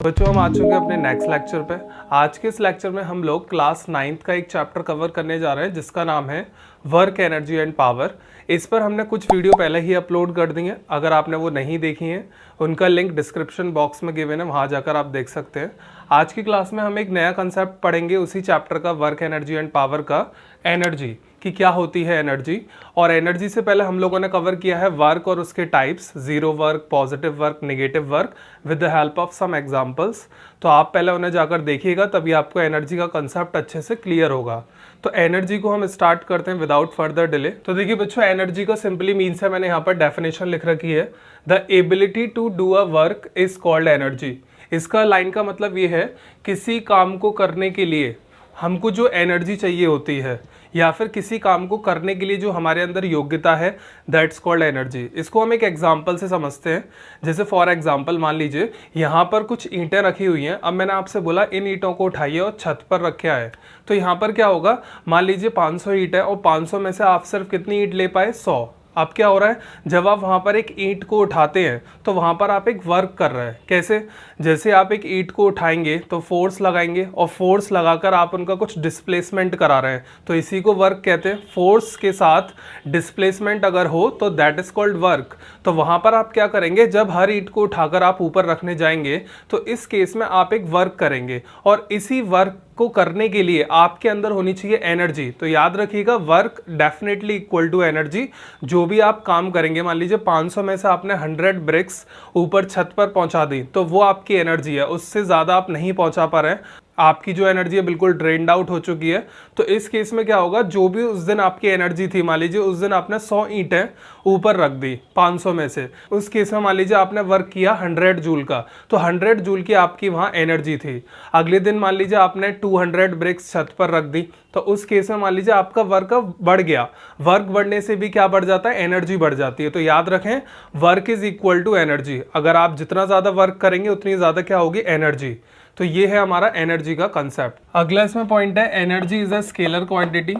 बच्चों हम आ चुके हैं अपने नेक्स्ट लेक्चर पे। आज के इस लेक्चर में हम लोग क्लास 9th का एक चैप्टर कवर करने जा रहे हैं जिसका नाम है वर्क एनर्जी एंड पावर। इस पर हमने कुछ वीडियो पहले ही अपलोड कर दी हैं, अगर आपने वो नहीं देखी हैं उनका लिंक डिस्क्रिप्शन बॉक्स में गिवन है, वहाँ जाकर आप देख सकते हैं। आज की क्लास में हम एक नया कंसेप्ट पढ़ेंगे उसी चैप्टर का, वर्क एनर्जी एंड पावर का, एनर्जी कि क्या होती है एनर्जी। और एनर्जी से पहले हम लोगों ने कवर किया है वर्क और उसके types, zero work, positive work, negative work, with the help of some examples. तो आप पहले उन्हें जाकर देखिएगा, तभी आपको एनर्जी का कंसेप्ट अच्छे से क्लियर होगा। तो एनर्जी को हम स्टार्ट करते हैं विदाउट फर्दर डिले। तो देखिए बच्चों, एनर्जी का सिंपली मीन्स है, मैंने यहाँ पर डेफिनेशन लिख रखी है, the ability to do a work is called energy. इसका लाइन का मतलब ये है, किसी काम को करने के लिए हमको जो एनर्जी चाहिए होती है या फिर किसी काम को करने के लिए जो हमारे अंदर योग्यता है, दैट्स कॉल्ड एनर्जी। इसको हम एक एग्जांपल से समझते हैं। जैसे फॉर एग्जांपल मान लीजिए यहाँ पर कुछ ईंटें रखी हुई हैं। अब मैंने आपसे बोला इन ईंटों को उठाइए और छत पर रखा है, तो यहाँ पर क्या होगा, मान लीजिए 500 ईंट है और 500 में से आप सिर्फ कितनी ईंट ले पाए, 100। अब क्या हो रहा है, जब आप वहाँ पर एक ईंट को उठाते हैं तो वहाँ पर आप एक वर्क कर रहे हैं। कैसे? जैसे आप एक ईंट को उठाएंगे तो फोर्स लगाएंगे और फोर्स लगाकर आप उनका कुछ डिस्प्लेसमेंट करा रहे हैं, तो इसी को वर्क कहते हैं। फोर्स के साथ डिस्प्लेसमेंट अगर हो तो दैट इज कॉल्ड वर्क। तो वहाँ पर आप क्या करेंगे, जब हर ईंट को उठाकर आप ऊपर रखने जाएंगे तो इस केस में आप एक वर्क करेंगे, और इसी वर्क को करने के लिए आपके अंदर होनी चाहिए एनर्जी। तो याद रखिएगा, work definitely equal to energy. जो भी आप काम करेंगे, मान लीजिए 500 में से आपने 100 ब्रिक्स ऊपर छत पर पहुंचा दी, तो वो आपकी एनर्जी है। उससे ज़्यादा आप नहीं पहुंचा पा रहे हैं, आपकी जो एनर्जी है बिल्कुल ड्रेन्ड आउट हो चुकी है। तो इस केस में क्या होगा, जो भी उस दिन आपकी एनर्जी थी, मान लीजिए उस दिन आपने 100 ईंटें ऊपर रख दी 500 में से, उस केस में मान लीजिए आपने वर्क किया 100 जूल का, तो 100 जूल की आपकी वहाँ एनर्जी थी। अगले दिन मान लीजिए आपने 200 ब्रिक्स छत पर रख दी, तो उस केस में मान लीजिए आपका वर्क बढ़ गया। वर्क बढ़ने से भी क्या बढ़ जाता है, एनर्जी बढ़ जाती है। तो याद रखें, work is equal to energy. अगर आप जितना ज़्यादा वर्क करेंगे उतनी ज़्यादा क्या होगी, एनर्जी। तो ये है हमारा एनर्जी का कंसेप्ट। अगला इसमें पॉइंट है, energy is a scalar quantity.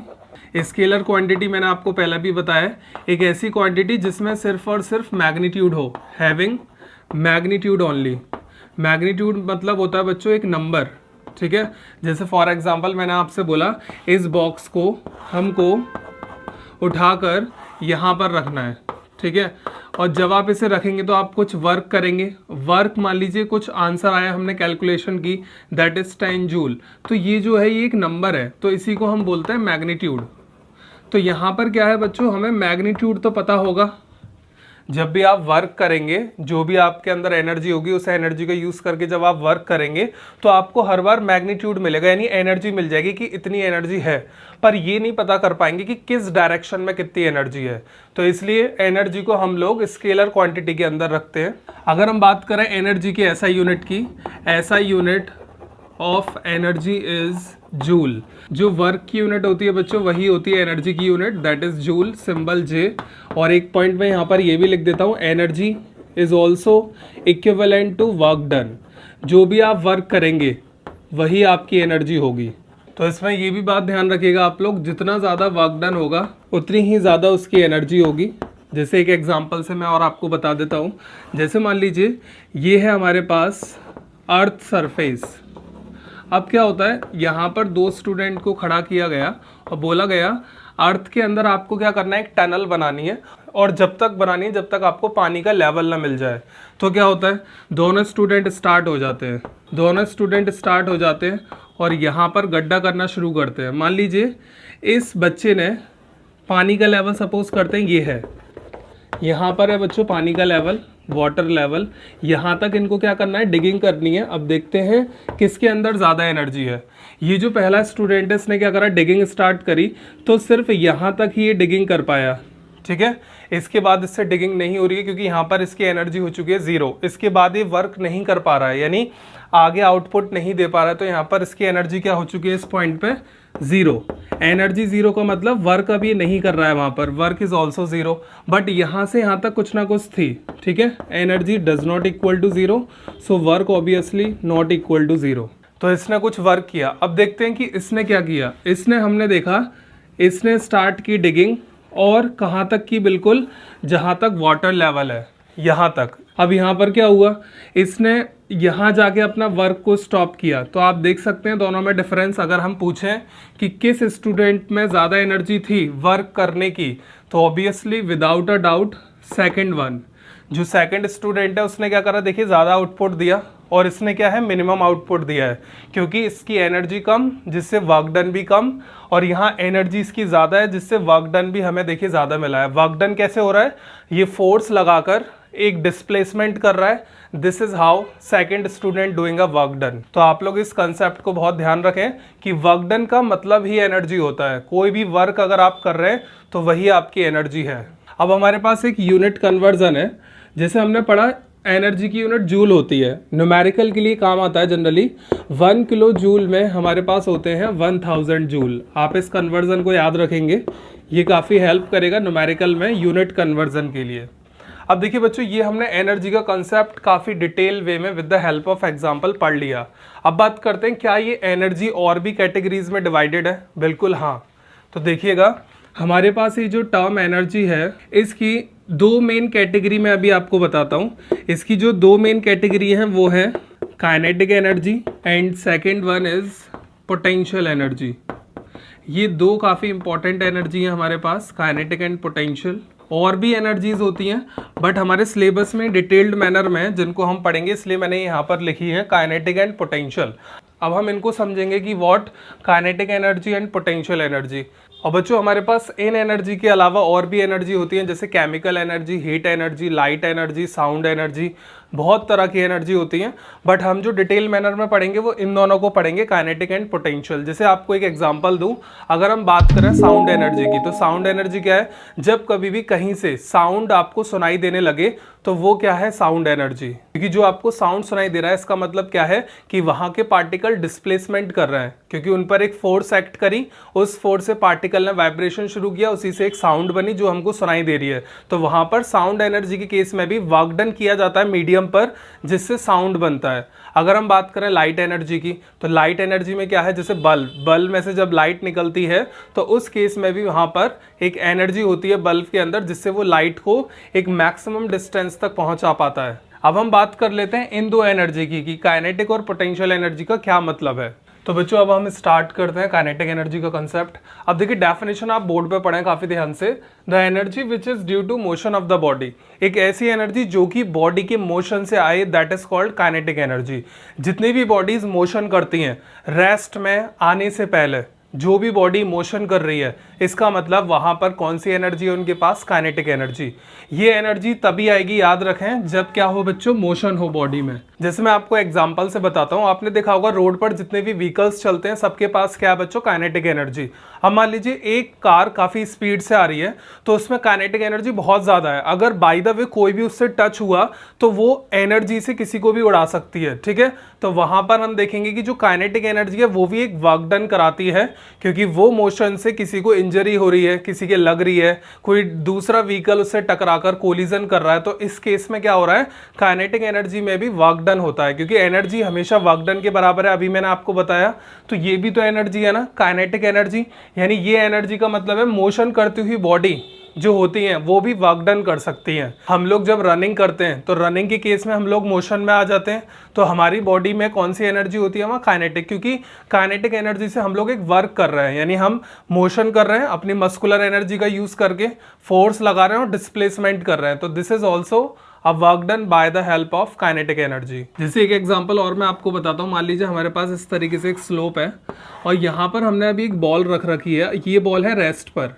Scalar quantity मैंने आपको पहले भी बताया, एक ऐसी क्वांटिटी जिसमें सिर्फ और सिर्फ मैग्नीट्यूड हो, हैविंग मैग्नीट्यूड ओनली। मैग्नीट्यूड मतलब होता है बच्चों एक नंबर, ठीक है। जैसे फॉर एग्जांपल मैंने आपसे बोला, इस बॉक्स को हमको उठाकर यहाँ पर रखना है, ठीक है। और जब आप इसे रखेंगे तो आप कुछ वर्क करेंगे। वर्क मान लीजिए कुछ आंसर आया, हमने कैलकुलेशन की, दैट इज 10 जूल। तो ये जो है ये एक नंबर है, तो इसी को हम बोलते हैं मैग्नीट्यूड। तो यहाँ पर क्या है बच्चों, हमें मैग्नीट्यूड तो पता होगा। जब भी आप वर्क करेंगे, जो भी आपके अंदर एनर्जी होगी, उस एनर्जी का यूज़ करके जब आप वर्क करेंगे तो आपको हर बार मैग्नीट्यूड मिलेगा, यानी एनर्जी मिल जाएगी कि इतनी एनर्जी है। पर ये नहीं पता कर पाएंगे कि किस डायरेक्शन में कितनी एनर्जी है। तो इसलिए एनर्जी को हम लोग स्केलर क्वांटिटी के अंदर रखते हैं। अगर हम बात करें एनर्जी के एसआई यूनिट की, SI unit of energy is joule. जो वर्क की यूनिट होती है बच्चों, वही होती है एनर्जी की unit, that is joule, symbol J. और एक पॉइंट में यहाँ पर ये भी लिख देता हूँ, energy is also equivalent to work done. जो भी आप वर्क करेंगे वही आपकी एनर्जी होगी। तो इसमें ये भी बात ध्यान रखिएगा आप लोग, जितना ज़्यादा वर्क डन होगा उतनी ही ज़्यादा उसकी एनर्जी होगी। जैसे एक एग्जाम्पल से मैं और आपको बता देता हूँ। जैसे मान लीजिए ये है हमारे पास अर्थ सरफेस। अब क्या होता है, यहाँ पर 2 स्टूडेंट को खड़ा किया गया और बोला गया अर्थ के अंदर आपको क्या करना है, एक टनल बनानी है, और जब तक बनानी है जब तक आपको पानी का लेवल ना मिल जाए। तो क्या होता है, दोनों स्टूडेंट स्टार्ट हो जाते हैं और यहाँ पर गड्ढा करना शुरू करते हैं। मान लीजिए इस बच्चे ने पानी का लेवल सपोज करते हैं ये है, यहाँ पर है बच्चों पानी का लेवल, वाटर लेवल। यहाँ तक इनको क्या करना है, डिगिंग करनी है। अब देखते हैं किसके अंदर ज़्यादा एनर्जी है। ये जो पहला स्टूडेंट है इसने क्या करा, डिगिंग स्टार्ट करी, तो सिर्फ यहाँ तक ही ये डिगिंग कर पाया, ठीक है। इसके बाद इससे डिगिंग नहीं हो रही है क्योंकि यहाँ पर इसकी एनर्जी हो चुकी है 0। इसके बाद ये वर्क नहीं कर पा रहा है, यानी आगे आउटपुट नहीं दे पा रहा है। तो यहाँ पर इसकी एनर्जी क्या हो चुकी है, इस पॉइंट पे 0। एनर्जी 0 का मतलब वर्क अभी नहीं कर रहा है, वहाँ पर वर्क इज ऑल्सो 0। बट यहाँ से यहाँ तक कुछ ना कुछ थी, ठीक है। Energy does not equal to 0, so work obviously not equal to 0। तो इसने कुछ वर्क किया। अब देखते हैं कि इसने क्या किया। हमने देखा इसने स्टार्ट की डिगिंग, और कहाँ तक की, बिल्कुल जहाँ तक वाटर लेवल है यहाँ तक। अब यहाँ पर क्या हुआ, इसने यहाँ जाके अपना वर्क को स्टॉप किया। तो आप देख सकते हैं दोनों में डिफरेंस। अगर हम पूछें कि किस स्टूडेंट में ज़्यादा एनर्जी थी वर्क करने की, तो obviously without a doubt second one. जो सेकंड स्टूडेंट है उसने क्या करा, देखिए ज़्यादा आउटपुट दिया, और इसने क्या है मिनिमम आउटपुट दिया है, क्योंकि इसकी एनर्जी कम जिससे वर्क डन भी कम, और यहाँ एनर्जी इसकी ज़्यादा है जिससे वर्क डन भी हमें देखिए ज़्यादा मिला है। वर्क डन कैसे हो रहा है, ये फोर्स लगाकर एक डिस्प्लेसमेंट कर रहा है। This is how second student doing a work done. तो आप लोग इस कंसेप्ट को बहुत ध्यान रखें कि वर्क डन का मतलब ही एनर्जी होता है। कोई भी वर्क अगर आप कर रहे हैं तो वही आपकी एनर्जी है। अब हमारे पास एक यूनिट कन्वर्जन है, जैसे हमने पढ़ा एनर्जी की यूनिट जूल होती है, न्यूमेरिकल के लिए काम आता है जनरली। 1 किलो जूल में हमारे पास होते हैं 1000 जूल। आप इस कन्वर्जन को याद रखेंगे, ये काफ़ी हेल्प करेगा न्यूमेरिकल में यूनिट कन्वर्जन के लिए। अब देखिए बच्चों, ये हमने एनर्जी का कंसेप्ट काफ़ी डिटेल वे में with the help of example पढ़ लिया। अब बात करते हैं क्या ये एनर्जी और भी कैटेगरीज में डिवाइडेड है? बिल्कुल हाँ। तो देखिएगा, हमारे पास ये जो टर्म एनर्जी है इसकी दो मेन कैटेगरी में अभी आपको बताता हूँ। इसकी जो दो मेन कैटेगरी हैं वो है kinetic energy and second one is potential energy. ये दो काफ़ी इंपॉर्टेंट एनर्जी है हमारे पास, काइनेटिक एंड पोटेंशियल। और भी एनर्जीज होती हैं बट हमारे सिलेबस में डिटेल्ड मैनर में जिनको हम पढ़ेंगे, इसलिए मैंने यहाँ पर लिखी है काइनेटिक एंड पोटेंशियल। अब हम इनको समझेंगे कि what kinetic energy and potential energy. और बच्चों, हमारे पास इन एनर्जी के अलावा और भी एनर्जी होती हैं, जैसे chemical energy, heat energy, light energy, sound energy, बहुत तरह की एनर्जी होती हैं। बट हम जो डिटेल मैनर में पढ़ेंगे वो इन दोनों को पढ़ेंगे, काइनेटिक एंड पोटेंशियल। जैसे आपको एक एग्जांपल दूं, अगर हम बात करें साउंड एनर्जी की, तो साउंड एनर्जी क्या है, जब कभी भी कहीं से साउंड आपको सुनाई देने लगे तो वो क्या है, साउंड एनर्जी। क्योंकि जो आपको साउंड सुनाई दे रहा है इसका मतलब क्या है कि वहां के पार्टिकल डिस्प्लेसमेंट कर रहे हैं, क्योंकि उन पर एक फोर्स एक्ट करी, उस फोर्स से पार्टिकल ने वाइब्रेशन शुरू किया, उसी से एक साउंड बनी जो हमको सुनाई दे रही है। तो वहां पर साउंड एनर्जी के केस में भी वर्क डन किया जाता है मीडियम पर, जिससे साउंड बनता है। अगर हम बात करें लाइट एनर्जी की, तो लाइट एनर्जी में क्या है, जैसे बल्ब में से जब लाइट निकलती है तो उस केस में भी वहां पर एक एनर्जी होती है बल्ब के अंदर, जिससे वो लाइट को एक मैक्सिमम डिस्टेंस तक पहुंचा पाता है। अब हम बात कर लेते हैं इन दो एनर्जी की कि काइनेटिक और पोटेंशियल एनर्जी का क्या मतलब है। तो बच्चों, अब हम स्टार्ट करते हैं काइनेटिक एनर्जी का कंसेप्ट। अब देखिए, डेफिनेशन आप बोर्ड पे पढ़ें काफी ध्यान से। The energy which is due to motion of the body, एक ऐसी एनर्जी जो कि बॉडी के मोशन से आए, that is called kinetic energy. जितनी भी बॉडीज मोशन करती हैं रेस्ट में आने से पहले, जो भी बॉडी मोशन कर रही है, इसका मतलब वहां पर कौन सी एनर्जी है उनके पास, काइनेटिक एनर्जी। ये एनर्जी तभी आएगी, याद रखें, जब क्या हो बच्चों, मोशन हो बॉडी में। जैसे मैं आपको एग्जांपल से बताता हूं, आपने देखा होगा रोड पर जितने भी व्हीकल्स चलते हैं सबके पास क्या है बच्चों, काइनेटिक एनर्जी। अब मान लीजिए एक कार काफी स्पीड से आ रही है तो उसमें काइनेटिक एनर्जी बहुत ज्यादा है। अगर बाय द वे कोई भी उससे टच हुआ तो वो एनर्जी से किसी को भी उड़ा सकती है, ठीक है। तो वहां पर हम देखेंगे कि जो काइनेटिक एनर्जी है वो भी एक वर्क डन कराती है, क्योंकि वो मोशन से किसी को इंजरी हो रही है, किसी के लग रही है, कोई दूसरा व्हीकल उससे टकराकर कोलिजन कर रहा है, तो इस केस में क्या हो रहा है, काइनेटिक एनर्जी में भी वर्क डन होता है, क्योंकि एनर्जी हमेशा वर्क डन के बराबर है। अभी मैंने आपको बताया, तो ये भी तो एनर्जी है ना, काइनेटिक एनर्जी। यानी ये एनर्जी का मतलब है मोशन करती हुई बॉडी जो होती हैं वो भी वर्क डन कर सकती हैं। हम लोग जब रनिंग करते हैं तो रनिंग के केस में हम लोग मोशन में आ जाते हैं, तो हमारी बॉडी में कौन सी एनर्जी होती है, वहाँ काइनेटिक, क्योंकि काइनेटिक एनर्जी से हम लोग एक वर्क कर रहे हैं, यानी हम मोशन कर रहे हैं, अपनी मस्कुलर एनर्जी का यूज करके फोर्स लगा रहे हैं और डिस्प्लेसमेंट कर रहे हैं। तो this is also a work done by the help of kinetic energy. जैसे एक एग्जांपल और मैं आपको बताता हूँ, मान लीजिए हमारे पास इस तरीके से एक स्लोप है और यहाँ पर हमने अभी एक बॉल रख रखी है, ये बॉल है रेस्ट पर,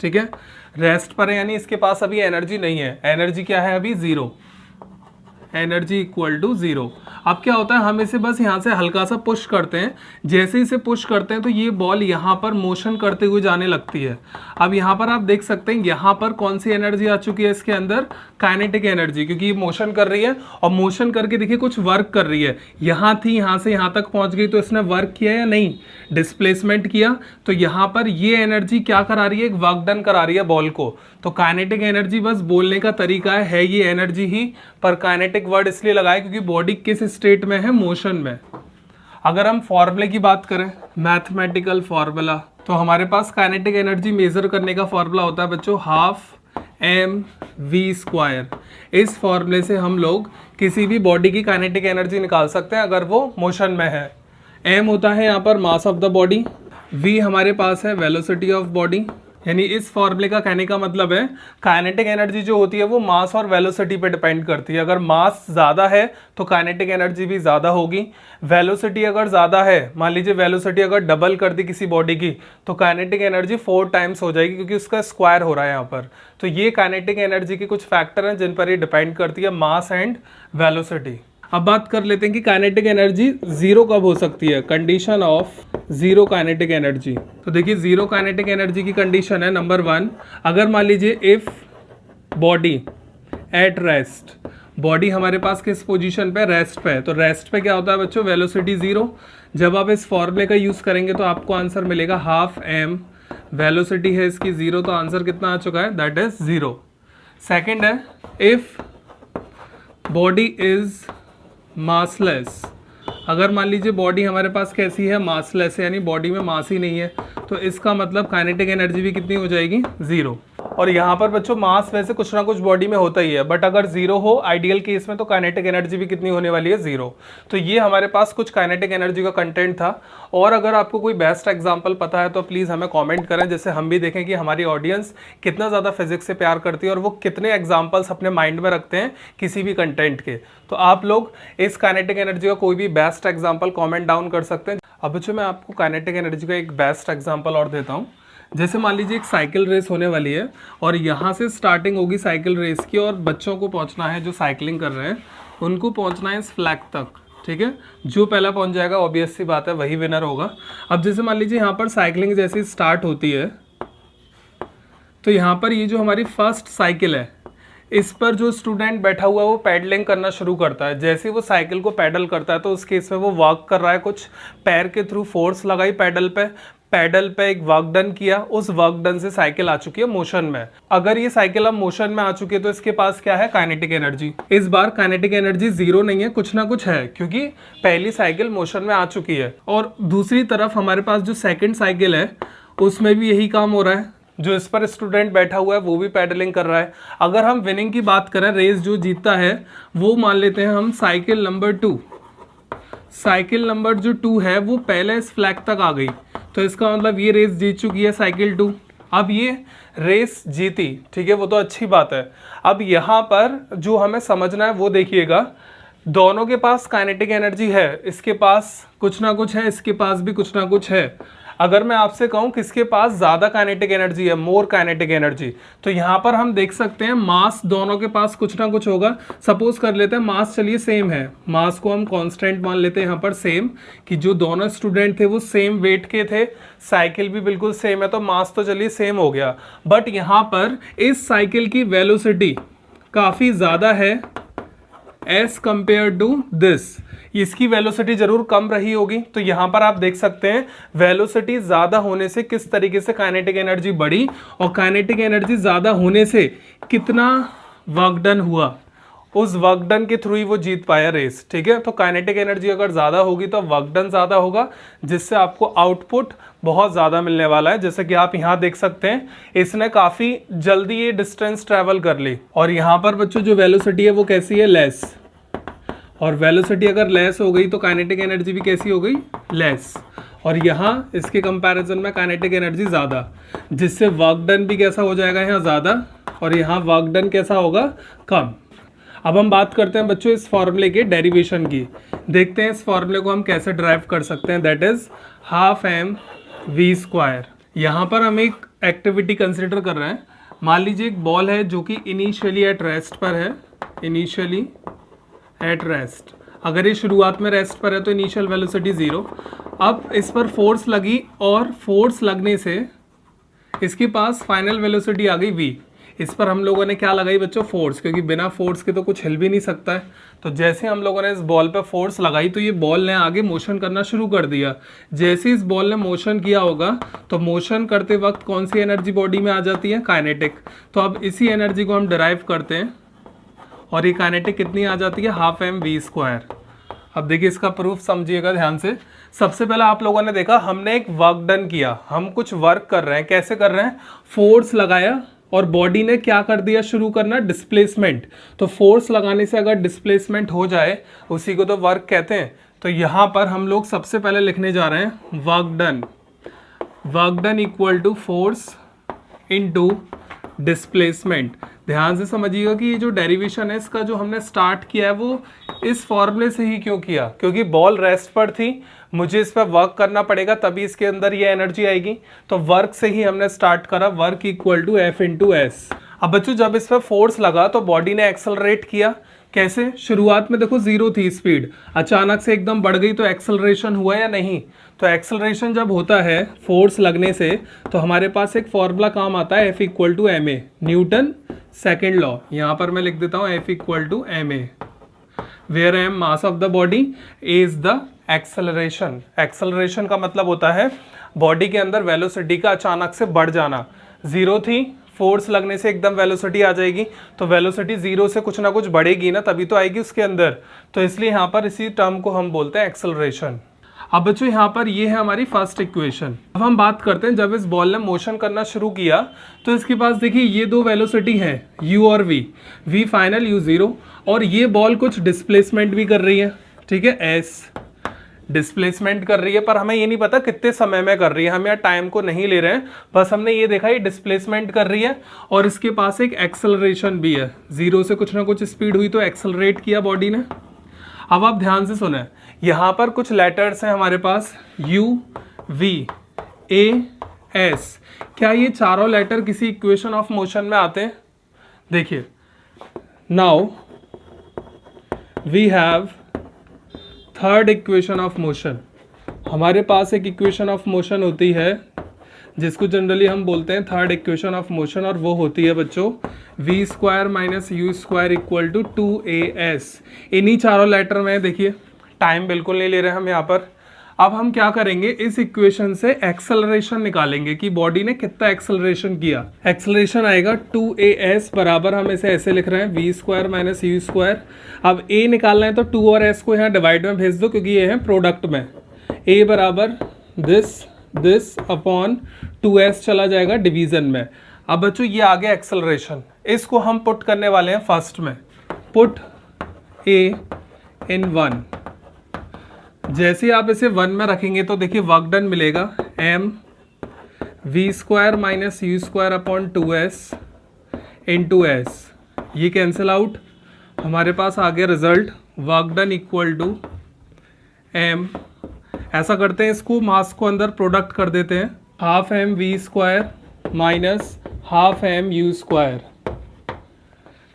ठीक है, रेस्ट पर है, यानी इसके पास अभी एनर्जी नहीं है। एनर्जी क्या है अभी, zero, energy equal to zero. अब क्या होता है, हम इसे बस यहाँ से हल्का सा पुश करते हैं, जैसे इसे पुश करते हैं तो ये बॉल यहाँ पर मोशन करते हुए जाने लगती है। अब यहाँ पर आप देख सकते हैं यहाँ पर कौन सी एनर्जी आ चुकी है इसके अंदर, काइनेटिक एनर्जी, क्योंकि ये मोशन कर रही है और मोशन करके देखिए कुछ वर्क कर रही है। यहाँ थी, यहाँ से यहाँ तक पहुँच गई, तो इसने वर्क किया या नहीं, डिस्प्लेसमेंट किया। तो यहाँ पर ये एनर्जी क्या करा रही है, एक वर्क डन करा रही है बॉल को। तो काइनेटिक एनर्जी बस बोलने का तरीका है ये एनर्जी ही, पर काइनेटिक वर्ड इसलिए लगाया क्योंकि बॉडी किस स्टेट में है, मोशन में। अगर हम फॉर्मूले की बात करें, मैथमेटिकल फॉर्मूला, तो हमारे पास काइनेटिक एनर्जी मेजर करने का फॉर्मूला होता है बच्चों, हाफ एम वी स्क्वायर। इस फॉर्मूले से हम लोग किसी भी बॉडी की काइनेटिक एनर्जी निकाल सकते हैं अगर वो मोशन में है। एम होता है यहाँ पर mass of the body, v हमारे पास है वेलोसिटी ऑफ बॉडी। यानी इस फॉर्मूले का कहने का मतलब है काइनेटिक एनर्जी जो होती है वो मास और वेलोसिटी पे डिपेंड करती है। अगर मास ज़्यादा है तो काइनेटिक एनर्जी भी ज़्यादा होगी। वेलोसिटी अगर ज़्यादा है, मान लीजिए वेलोसिटी अगर डबल कर दी किसी बॉडी की, तो काइनेटिक एनर्जी 4 टाइम्स हो जाएगी, क्योंकि उसका स्क्वायर हो रहा है यहाँ पर। तो ये काइनेटिक एनर्जी के कुछ फैक्टर हैं जिन पर ये डिपेंड करती है, मास एंड वेलोसिटी। अब बात कर लेते हैं कि काइनेटिक एनर्जी जीरो कब हो सकती है। Condition of zero kinetic energy. तो देखिए जीरो काइनेटिक एनर्जी की कंडीशन है नंबर 1, अगर मान लीजिए if body at rest, body हमारे पास किस पोजीशन पे, रेस्ट पे है। तो रेस्ट पे क्या होता है बच्चों, वेलोसिटी जीरो। जब आप इस फॉर्मूले का यूज करेंगे तो आपको आंसर मिलेगा हाफ एम, वेलोसिटी है इसकी जीरो, तो आंसर कितना आ चुका है, दैट इज जीरो। सेकेंड है इफ बॉडी इज मासलेस। अगर मान लीजिए बॉडी हमारे पास कैसी है, मासलेस है, यानी बॉडी में मास ही नहीं है, तो इसका मतलब काइनेटिक एनर्जी भी कितनी हो जाएगी, जीरो। और यहाँ पर बच्चों मास वैसे कुछ ना कुछ बॉडी में होता ही है, बट अगर जीरो हो आइडियल केस में तो काइनेटिक एनर्जी भी कितनी होने वाली है, जीरो। तो ये हमारे पास कुछ काइनेटिक एनर्जी का कंटेंट था। और अगर आपको कोई बेस्ट एग्जाम्पल पता है तो प्लीज़ हमें कॉमेंट करें, जिससे हम भी देखें कि हमारी ऑडियंस कितना ज़्यादा फिजिक्स से प्यार करती है और वो कितने एग्जाम्पल्स अपने माइंड में रखते हैं किसी भी कंटेंट के। तो आप लोग इस काइनेटिक एनर्जी का कोई भी बेस्ट एग्जाम्पल कॉमेंट डाउन कर सकते हैं। अब बच्चों मैं आपको काइनेटिक एनर्जी का एक बेस्ट एग्जाम्पल और देता हूँ। जैसे मान लीजिए एक साइकिल रेस होने वाली है और यहाँ से स्टार्टिंग होगी साइकिल रेस की, और बच्चों को पहुँचना है, जो साइकिलिंग कर रहे हैं उनको पहुँचना है इस फ्लैग तक, ठीक है। जो पहला पहुँच जाएगा ऑब्वियस सी बात है वही विनर होगा। अब जैसे मान लीजिए यहाँ पर साइकिलिंग जैसी स्टार्ट होती है, तो यहाँ पर ये जो हमारी फर्स्ट साइकिल है इस पर जो स्टूडेंट बैठा हुआ है वो पैडलिंग करना शुरू करता है। जैसे वो साइकिल को पैडल करता है तो उस केस में वो वॉक कर रहा है, कुछ पैर के थ्रू फोर्स लगाई पैडल पे एक वर्क डन किया, उस वर्क डन से साइकिल आ चुकी है मोशन में। अगर ये साइकिल अब मोशन में आ चुकी है तो इसके पास क्या है, काइनेटिक एनर्जी। इस बार काइनेटिक एनर्जी जीरो नहीं है, कुछ ना कुछ है, क्योंकि पहली साइकिल मोशन में आ चुकी है। और दूसरी तरफ हमारे पास जो सेकेंड साइकिल है उसमें भी यही काम हो रहा है, जो इस पर स्टूडेंट बैठा हुआ है वो भी पैडलिंग कर रहा है। अगर हम विनिंग की बात करें, रेस जो जीतता है वो मान लेते हैं हम साइकिल नंबर 2। साइकिल नंबर जो 2 है वो पहले इस फ्लैग तक आ गई, तो इसका मतलब ये रेस जीत चुकी है साइकिल 2। अब ये रेस जीती, ठीक है, वो तो अच्छी बात है। अब यहाँ पर जो हमें समझना है वो देखिएगा, दोनों के पास काइनेटिक एनर्जी है, इसके पास कुछ ना कुछ है, इसके पास भी कुछ ना कुछ है। अगर मैं आपसे कहूं किसके पास ज़्यादा काइनेटिक एनर्जी है, मोर काइनेटिक एनर्जी, तो यहाँ पर हम देख सकते हैं मास दोनों के पास कुछ ना कुछ होगा। सपोज कर लेते हैं मास चलिए सेम है, मास को हम कांस्टेंट मान लेते हैं यहाँ पर सेम, कि जो दोनों स्टूडेंट थे वो सेम वेट के थे, साइकिल भी बिल्कुल सेम है, तो मास तो चलिए सेम हो गया। बट यहाँ पर इस साइकिल की वेलोसिटी काफ़ी ज़्यादा है एज कंपेयर टू दिस, इसकी वेलोसिटी जरूर कम रही होगी। तो यहाँ पर आप देख सकते हैं वेलोसिटी ज़्यादा होने से किस तरीके से काइनेटिक एनर्जी बढ़ी, और काइनेटिक एनर्जी ज़्यादा होने से कितना वर्क डन हुआ, उस वर्क डन के थ्रू ही वो जीत पाया रेस, ठीक है। तो काइनेटिक एनर्जी अगर ज़्यादा होगी तो वर्क डन ज़्यादा होगा, जिससे आपको आउटपुट बहुत ज़्यादा मिलने वाला है। जैसे कि आप यहाँ देख सकते हैं इसने काफ़ी जल्दी ये डिस्टेंस ट्रैवल कर ली। और यहाँ पर बच्चों जो वेलोसिटी है वो कैसी है, लेस, और वेलोसिटी अगर लेस हो गई तो काइनेटिक एनर्जी भी कैसी हो गई, लेस। और यहाँ इसके कंपैरिजन में काइनेटिक एनर्जी ज़्यादा, जिससे वर्क डन भी कैसा हो जाएगा यहाँ ज़्यादा, और यहाँ वर्क डन कैसा होगा, कम। अब हम बात करते हैं बच्चों इस फॉर्मूले के डेरिवेशन की। देखते हैं इस फॉर्मूले को हम कैसे ड्राइव कर सकते हैं, that is half m v square. यहाँ पर हम एक एक्टिविटी कंसिडर कर रहे हैं। मान लीजिए एक बॉल है जो कि इनिशियली एट रेस्ट पर है, इनिशियली एट रेस्ट। अगर ये शुरुआत में रेस्ट पर है तो इनिशियल वेलोसिटी 0। अब इस पर फोर्स लगी और फोर्स लगने से इसके पास फाइनल वेलोसिटी आ गई v। इस पर हम लोगों ने क्या लगाई बच्चों, फोर्स, क्योंकि बिना फोर्स के तो कुछ हिल भी नहीं सकता है। तो जैसे हम लोगों ने इस बॉल पर फोर्स लगाई तो ये बॉल ने आगे मोशन करना शुरू कर दिया। जैसे इस बॉल ने मोशन किया होगा तो मोशन करते वक्त कौन सी एनर्जी बॉडी में आ जाती है, काइनेटिक। तो अब इसी एनर्जी को हम डिराइव करते हैं और ये काइनेटिक कितनी आ जाती है, हाफ एम वी स्क्वायर। अब देखिए इसका प्रूफ समझिएगा ध्यान से। सबसे पहले आप लोगों ने देखा हमने एक वर्क डन किया, हम कुछ वर्क कर रहे हैं, कैसे कर रहे हैं, फोर्स लगाया और बॉडी ने क्या कर दिया शुरू करना, डिस्प्लेसमेंट। तो फोर्स लगाने से अगर डिस्प्लेसमेंट हो जाए उसी को तो वर्क कहते हैं। तो यहाँ पर हम लोग सबसे पहले लिखने जा रहे हैं work done equal to force into displacement. ध्यान से समझिएगा कि ये जो डेरिवेशन है इसका जो हमने स्टार्ट किया है वो इस फॉर्मूले से ही क्यों किया, क्योंकि बॉल रेस्ट पर थी, मुझे इस पर वर्क करना पड़ेगा तभी इसके अंदर ये एनर्जी आएगी। तो वर्क से ही हमने स्टार्ट करा, work equal to F into S. अब बच्चों जब इस पर फोर्स लगा तो बॉडी ने एक्सेलरेट किया। कैसे? शुरुआत में देखो 0 थी स्पीड, अचानक से एकदम बढ़ गई, तो एक्सेलरेशन हुआ या नहीं? तो एक्सेलरेशन जब होता है फोर्स लगने से तो हमारे पास एक फॉर्मूला काम आता है, F equal to M A, Newton second law. यहाँ पर मैं लिख देता हूँ F equal to M A, where M mass of the body, A is the acceleration. Acceleration का मतलब होता है बॉडी के अंदर वेलोसिटी का अचानक से बढ़ जाना। 0 थी, फोर्स लगने से एकदम वेलोसिटी आ जाएगी, तो वेलोसिटी 0 से कुछ ना कुछ बढ़ेगी ना, तभी तो आएगी उसके अंदर। तो इसलिए यहाँ पर इसी टर्म को हम बोलते हैं एक्सेलरेशन। अब बच्चों यहाँ पर ये है हमारी फर्स्ट इक्वेशन। अब हम बात करते हैं जब इस बॉल ने मोशन करना शुरू किया तो इसके पास देखिए ये दो वेलोसिटी है, u और v फाइनल u0, और ये बॉल कुछ डिस्प्लेसमेंट भी कर रही है, ठीक है, s डिस्प्लेसमेंट कर रही है, पर हमें ये नहीं पता कितने समय में कर रही है, हम यहाँ टाइम को नहीं ले रहे हैं, बस हमने ये देखा ये डिस्प्लेसमेंट कर रही है और इसके पास एक एक्सेलरेशन भी है। 0 से कुछ ना कुछ स्पीड हुई तो एक्सेलरेट किया बॉडी ने। अब आप ध्यान से सुने, यहाँ पर कुछ लेटर्स हैं हमारे पास, u, v, a, s। क्या ये चारों लेटर किसी इक्वेशन ऑफ मोशन में आते हैं? देखिए, now we have third equation of motion. हमारे पास एक इक्वेशन ऑफ मोशन होती है जिसको जनरली हम बोलते हैं थर्ड इक्वेशन ऑफ मोशन, और वो होती है बच्चों v square minus u square equal to 2as। इन्हीं चारों लेटर में देखिए, टाइम बिल्कुल नहीं ले रहे हम यहाँ पर। अब हम क्या करेंगे, इस इक्वेशन से एक्सेलरेशन निकालेंगे कि बॉडी ने कितना एक्सेलरेशन किया। एक्सेलरेशन आएगा 2as बराबर, हम इसे ऐसे लिख रहे हैं v square minus u square. अब a निकालना है तो 2 और s को यहाँ डिवाइड में भेज दो क्योंकि ये है प्रोडक्ट में। a बराबर दिस अपॉन 2s चला जाएगा डिवीजन में। अब बच्चों ये आ गया एक्सेलरेशन, इसको हम पुट करने वाले हैं फर्स्ट में, पुट a इन 1। जैसे ही आप इसे 1 में रखेंगे तो देखिए वर्क डन मिलेगा m v square minus u square upon 2s into s। ये कैंसिल आउट, हमारे पास आ गया result work done equal to m। ऐसा करते हैं, इसको मास को अंदर प्रोडक्ट कर देते हैं, half m v square minus half m u square.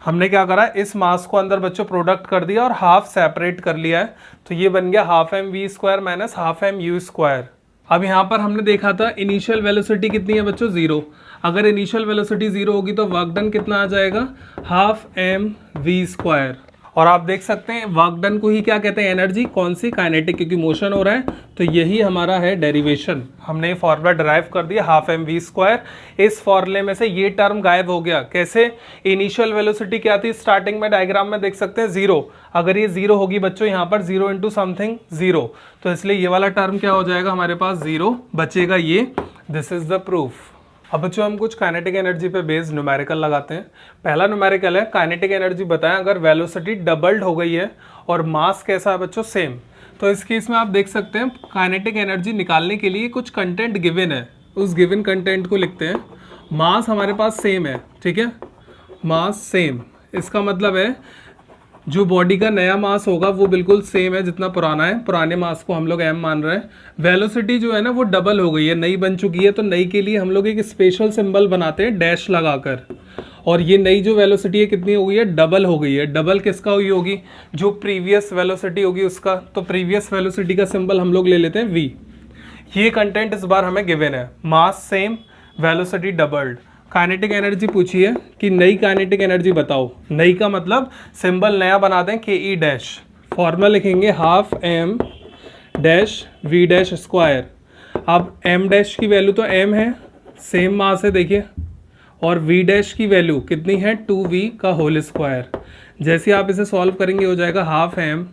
हमने क्या करा, इस मास को अंदर बच्चों प्रोडक्ट कर दिया और हाफ सेपरेट कर लिया है, तो ये बन गया half m v square minus half m u square. अब यहाँ पर हमने देखा था इनिशियल वेलोसिटी कितनी है बच्चों, 0। अगर इनिशियल वेलोसिटी 0 होगी तो वर्क डन कितना आ जाएगा, हाफ m v स्क्वायर। और आप देख सकते हैं वर्क डन को ही क्या कहते हैं, एनर्जी। कौन सी? काइनेटिक, क्योंकि मोशन हो रहा है, तो यही हमारा है डेरिवेशन। हमने ये फॉर्मूला डिराइव कर दिया, हाफ m v स्क्वायर। इस फॉर्मूले में से ये टर्म गायब हो गया। कैसे? इनिशियल वेलोसिटी क्या थी स्टार्टिंग में, डायग्राम में देख सकते हैं 0। अगर ये 0 होगी बच्चों यहाँ पर 0 इंटू समथिंग 0, तो इसलिए ये वाला टर्म क्या हो जाएगा हमारे पास, 0 बचेगा ये। This is the proof. अब बच्चों हम कुछ काइनेटिक एनर्जी पे बेस्ड न्यूमेरिकल लगाते हैं। पहला न्यूमेरिकल है, काइनेटिक एनर्जी बताएं अगर वेलोसिटी डबल्ड हो गई है और मास कैसा है बच्चों, सेम। तो इस केस में आप देख सकते हैं काइनेटिक एनर्जी निकालने के लिए कुछ कंटेंट गिवन है, उस गिवन कंटेंट को लिखते हैं। मास हमारे पास सेम है, ठीक है, मास सेम, इसका मतलब है जो बॉडी का नया मास होगा वो बिल्कुल सेम है जितना पुराना है, पुराने मास को हम लोग m मान रहे हैं। वेलोसिटी जो है ना वो डबल हो गई है, नई बन चुकी है, तो नई के लिए हम लोग एक स्पेशल सिंबल बनाते हैं डैश लगाकर, और ये नई जो वेलोसिटी है कितनी हो गई है, डबल हो गई है। डबल किसका हुई होगी, जो प्रीवियस वेलोसिटी होगी उसका, तो प्रीवियस वेलोसिटी का सिंबल हम लोग ले लेते हैं v। ये कंटेंट इस बार हमें गिवन है, mass same, velocity doubled. Kinetic energy पूछी है कि नई काइनेटिक एनर्जी बताओ। नई का मतलब सिंबल नया बना दें, के ई डैश। फॉर्मूला लिखेंगे half m dash v dash square. अब m डैश की वैल्यू तो m है, सेम मास है देखिए, और v डैश की वैल्यू कितनी है, 2v का होल स्क्वायर। जैसे आप इसे सॉल्व करेंगे हो जाएगा हाफ m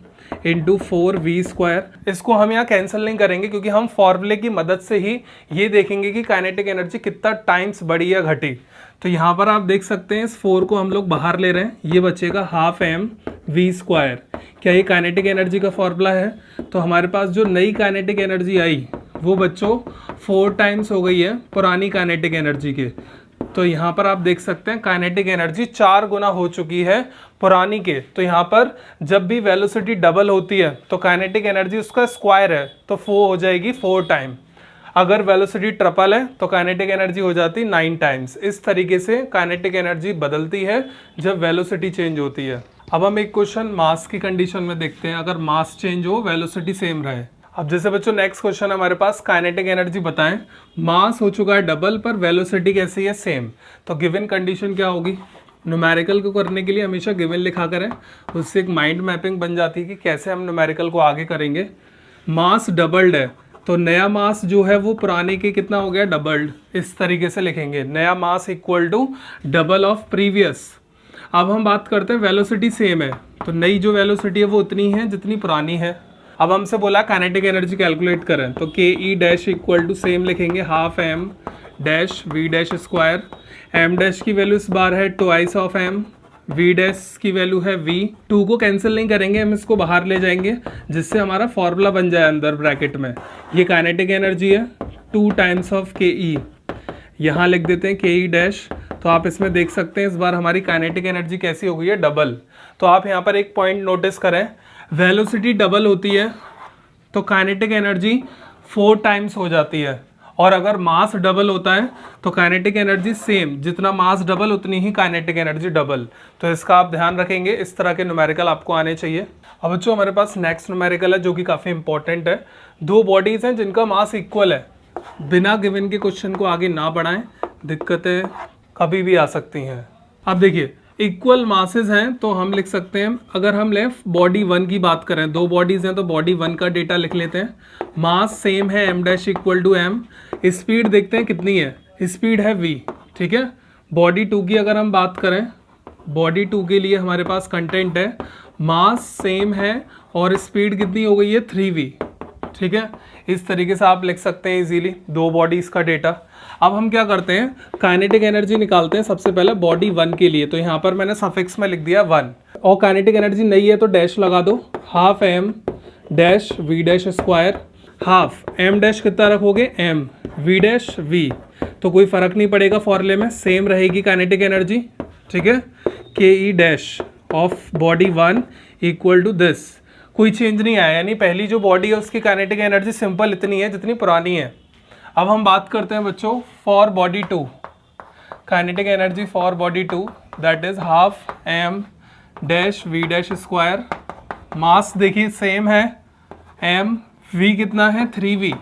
इंटू 4v²। इसको हम यहाँ कैंसिल नहीं करेंगे क्योंकि हम फॉर्मूले की मदद से ही ये देखेंगे कि काइनेटिक एनर्जी कितना टाइम्स बढ़ी या घटी। तो यहाँ पर आप देख सकते हैं इस 4 को हम लोग बाहर ले रहे हैं, ये बचेगा हाफ mv²। क्या ये काइनेटिक एनर्जी का फॉर्मूला है? तो हमारे पास जो नई काइनेटिक एनर्जी आई वो बच्चों 4 टाइम्स हो गई है पुरानी काइनेटिक एनर्जी के। तो यहाँ पर आप देख सकते हैं काइनेटिक एनर्जी 4 गुना हो चुकी है पुरानी के। तो यहाँ पर जब भी वेलोसिटी डबल होती है तो काइनेटिक एनर्जी उसका स्क्वायर है तो 4 हो जाएगी 4 टाइम। अगर वेलोसिटी ट्रिपल है तो काइनेटिक एनर्जी हो जाती 9 टाइम्स। इस तरीके से काइनेटिक एनर्जी बदलती है जब वेलोसिटी चेंज होती है। अब हम एक क्वेश्चन मास की कंडीशन में देखते हैं, अगर मास चेंज हो वेलोसिटी सेम रहे। अब जैसे बच्चों नेक्स्ट क्वेश्चन हमारे पास काइनेटिक एनर्जी बताएं, मास हो चुका है डबल पर वेलोसिटी कैसी है सेम, तो गिवन कंडीशन क्या होगी? न्यूमेरिकल को करने के लिए हमेशा गिवन लिखा करें, उससे एक माइंड मैपिंग बन जाती है कि कैसे हम न्यूमेरिकल को आगे करेंगे। मास डबल्ड है तो नया मास जो है वो पुराने के कितना हो गया? डबल्ड। इस तरीके से लिखेंगे, नया mass equal to double of previous. अब हम बात करते हैं वेलोसिटी सेम है तो नई जो वेलोसिटी है वो उतनी है जितनी पुरानी है। अब हमसे बोला काइनेटिक एनर्जी कैलकुलेट करें तो K E dash equal to same लिखेंगे half m dash V dash square. m dash की वैल्यू इस बार है twice of m, v dash की वैल्यू है v। 2 को कैंसिल नहीं करेंगे, हम इसको बाहर ले जाएंगे जिससे हमारा फॉर्मूला बन जाए अंदर ब्रैकेट में। ये काइनेटिक एनर्जी है 2 टाइम्स ऑफ के ई, यहाँ लिख देते हैं के ई डैश। तो आप इसमें देख सकते हैं इस बार हमारी काइनेटिक एनर्जी कैसी हो गई है? डबल। तो आप यहाँ पर एक पॉइंट नोटिस करें, वेलोसिटी डबल होती है तो काइनेटिक एनर्जी 4 टाइम्स हो जाती है, और अगर मास डबल होता है तो काइनेटिक एनर्जी सेम, जितना मास डबल उतनी ही काइनेटिक एनर्जी डबल। तो इसका आप ध्यान रखेंगे, इस तरह के न्यूमेरिकल आपको आने चाहिए। अब बच्चों हमारे पास नेक्स्ट न्यूमेरिकल है जो कि काफ़ी इंपॉर्टेंट है। 2 बॉडीज़ हैं जिनका मास इक्वल है। बिना गिवन के क्वेश्चन को आगे ना बढ़ाएं, दिक्कतें कभी भी आ सकती हैं। अब देखिए इक्वल मासेस हैं तो हम लिख सकते हैं, अगर हम लें बॉडी 1 की बात करें, 2 बॉडीज़ हैं तो बॉडी 1 का डेटा लिख लेते हैं। मास सेम है m dash equal to m। Speed देखते हैं कितनी है, स्पीड है v, ठीक है। बॉडी 2 की अगर हम बात करें, बॉडी 2 के लिए हमारे पास कंटेंट है मास सेम है और स्पीड कितनी हो गई है 3v, ठीक है। इस तरीके से आप लिख सकते हैं इजीली 2 बॉडीज़ का डेटा। अब हम क्या करते हैं, काइनेटिक एनर्जी निकालते हैं सबसे पहले बॉडी 1 के लिए। तो यहाँ पर मैंने सफिक्स में लिख दिया 1, और काइनेटिक एनर्जी नहीं है तो डैश लगा दो, half m dash v dash square. Half m dash कितना रखोगे m, v डैश v, तो कोई फर्क नहीं पड़ेगा फॉर्मूले में, सेम रहेगी काइनेटिक एनर्जी, ठीक है। K E dash of body 1 equal to this, कोई चेंज नहीं आया, यानी पहली जो बॉडी है उसकी काइनेटिक एनर्जी सिंपल इतनी है जितनी पुरानी है। अब हम बात करते हैं बच्चों for body 2, kinetic energy for body 2 that is half m dash v dash square. Mass देखिए सेम है m, v कितना है 3v।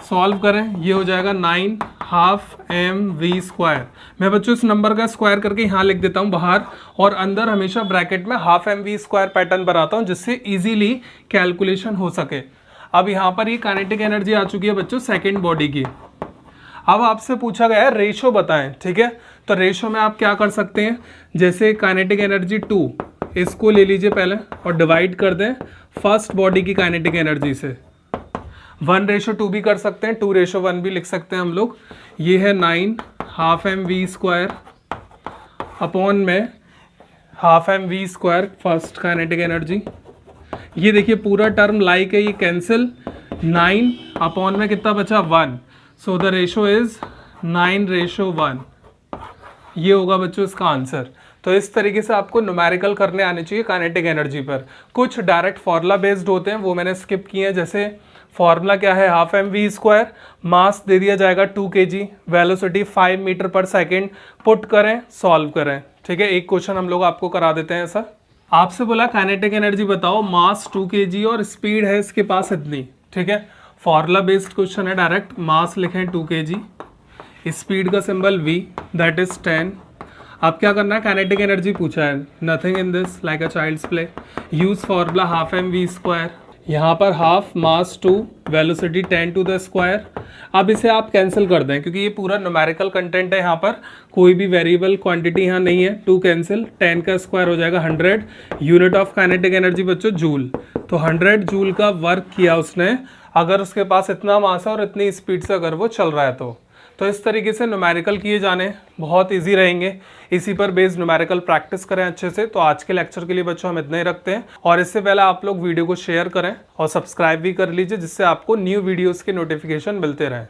सॉल्व करें, ये हो जाएगा 9 हाफ mv स्क्वायर। मैं बच्चों इस नंबर का स्क्वायर करके यहाँ लिख देता हूँ बाहर, और अंदर हमेशा ब्रैकेट में हाफ mv स्क्वायर पैटर्न बनाता हूँ जिससे इजीली कैलकुलेशन हो सके। अब यहाँ पर ये काइनेटिक एनर्जी आ चुकी है बच्चों सेकेंड बॉडी की। अब आपसे पूछा गया है रेशो बताएं, ठीक है। तो रेशो में आप क्या कर सकते हैं, जैसे काइनेटिक एनर्जी 2, इसको ले लीजिए पहले और डिवाइड कर दें फर्स्ट बॉडी की काइनेटिक एनर्जी से। 1:2 भी कर सकते हैं, 2:1 भी लिख सकते हैं हम लोग। ये है 9 हाफ mv स्क्वायर अपॉन में half mv square first kinetic energy. ये देखिए पूरा टर्म लाइक है, ये कैंसिल, 9 अपॉन में कितना बचा 1, सो द रेशो इज 9:1। ये होगा बच्चों इसका आंसर। तो इस तरीके से आपको न्यूमेरिकल करने आने चाहिए काइनेटिक एनर्जी पर। कुछ डायरेक्ट फार्मूला बेस्ड होते हैं वो मैंने स्किप किए हैं, जैसे फार्मूला क्या है हाफ mv स्क्वायर, मास दे दिया जाएगा 2 kg, वेलोसिटी 5 मीटर पर सेकेंड, पुट करें सॉल्व करें, ठीक है। एक क्वेश्चन हम लोग आपको करा देते हैं ऐसा। आपसे बोला काइनेटिक एनर्जी बताओ, मास 2 kg और स्पीड है इसके पास इतनी, ठीक है। फार्मूला बेस्ड क्वेश्चन है, डायरेक्ट मास लिखें 2 kg, स्पीड का सिंबल v दैट इज 10। अब क्या करना है, काइनेटिक एनर्जी पूछा है, nothing in this like a child's play, use formula half mv square. यहाँ पर half mass 2 velocity 10 to the square. अब इसे आप कैंसिल कर दें क्योंकि ये पूरा न्यूमेरिकल कंटेंट है, यहाँ पर कोई भी वेरिएबल क्वांटिटी यहाँ नहीं है। 2 कैंसिल, 10 का स्क्वायर हो जाएगा 100। यूनिट ऑफ काइनेटिक एनर्जी बच्चों जूल, तो 100 जूल का वर्क किया उसने, अगर उसके पास इतना मास है और इतनी स्पीड से अगर वो चल रहा है तो इस तरीके से न्यूमेरिकल किए जाने बहुत इजी रहेंगे। इसी पर बेस्ड न्यूमेरिकल प्रैक्टिस करें अच्छे से। तो आज के लेक्चर के लिए बच्चों हम इतना ही रखते हैं, और इससे पहले आप लोग वीडियो को शेयर करें और सब्सक्राइब भी कर लीजिए, जिससे आपको न्यू वीडियोस के नोटिफिकेशन मिलते रहें।